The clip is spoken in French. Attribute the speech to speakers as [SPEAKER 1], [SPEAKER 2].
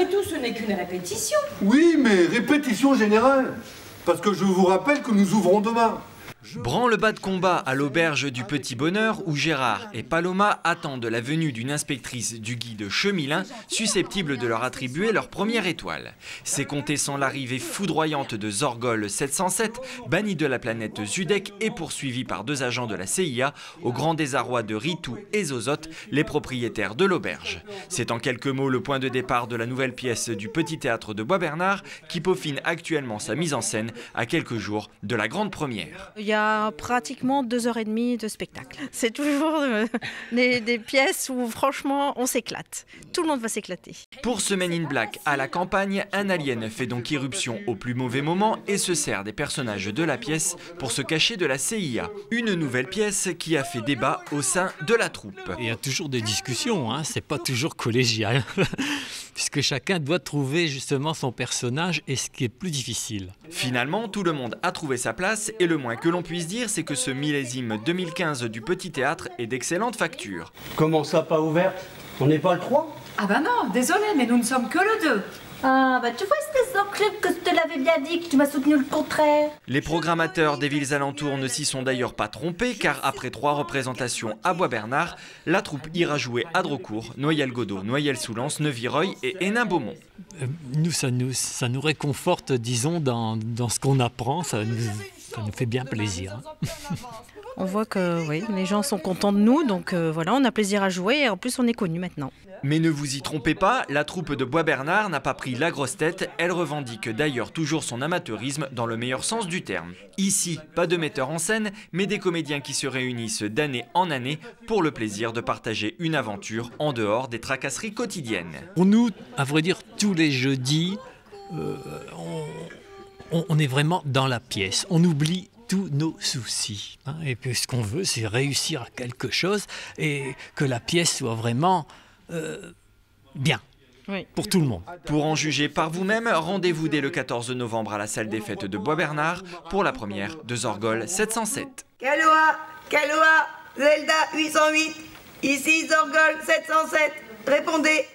[SPEAKER 1] Après tout, ce n'est qu'une répétition.
[SPEAKER 2] Oui, mais répétition générale. Parce que je vous rappelle que nous ouvrons demain.
[SPEAKER 3] Branle-bas de combat à l'auberge du Petit Bonheur où Gérard et Paloma attendent la venue d'une inspectrice du guide Chemelin susceptible de leur attribuer leur première étoile. C'est compter sans l'arrivée foudroyante de Zorgol 707, banni de la planète Zudek et poursuivi par 2 agents de la CIA au grand désarroi de Ritou et Zozote, les propriétaires de l'auberge. C'est en quelques mots le point de départ de la nouvelle pièce du Petit Théâtre de Bois-Bernard qui peaufine actuellement sa mise en scène à quelques jours de la grande première.
[SPEAKER 4] Il y a pratiquement 2h30 de spectacle. C'est toujours des pièces où franchement on s'éclate. Tout le monde va s'éclater.
[SPEAKER 3] Pour ce Men in Black à la campagne, un alien fait donc irruption au plus mauvais moment et se sert des personnages de la pièce pour se cacher de la CIA. Une nouvelle pièce qui a fait débat au sein de la troupe.
[SPEAKER 5] Il y a toujours des discussions, hein, c'est pas toujours collégial. Puisque chacun doit trouver justement son personnage et ce qui est plus difficile.
[SPEAKER 3] Finalement, tout le monde a trouvé sa place et le moins que l'on puisse dire, c'est que ce millésime 2015 du Petit Théâtre est d'excellente facture.
[SPEAKER 6] Comment ça, pas ouverte? On n'est pas le 3?
[SPEAKER 1] Ah bah non, désolé, mais nous ne sommes que le 2.
[SPEAKER 7] Ah bah tu vois, c'était sans club que je te l'avais bien dit, que tu m'as soutenu le contraire.
[SPEAKER 3] Les programmateurs des villes alentours ne s'y sont d'ailleurs pas trompés car après 3 représentations à Bois-Bernard, la troupe ira jouer à Drocourt, Noyelles-Godault, Noyelles-sous-Lens, Neuville-Roy et Hénin-Beaumont.
[SPEAKER 5] Nous, ça nous réconforte, disons, dans ce qu'on apprend, ça nous fait bien plaisir.
[SPEAKER 4] On voit que oui, les gens sont contents de nous, donc voilà, on a plaisir à jouer et en plus on est connus maintenant.
[SPEAKER 3] Mais ne vous y trompez pas, la troupe de Bois-Bernard n'a pas pris la grosse tête, elle revendique d'ailleurs toujours son amateurisme dans le meilleur sens du terme. Ici, pas de metteur en scène, mais des comédiens qui se réunissent d'année en année pour le plaisir de partager une aventure en dehors des tracasseries quotidiennes.
[SPEAKER 5] Pour nous, à vrai dire, tous les jeudis, on est vraiment dans la pièce, on oublie tous nos soucis. Hein, et puis ce qu'on veut, c'est réussir à quelque chose et que la pièce soit vraiment bien.
[SPEAKER 4] Oui.
[SPEAKER 5] Pour tout le monde.
[SPEAKER 3] Pour en juger par vous-même, rendez-vous dès le 14 novembre à la salle des fêtes de Bois-Bernard pour la première de Zorgol 707.
[SPEAKER 8] Kaloa, Zelda 808, ici Zorgol 707, répondez.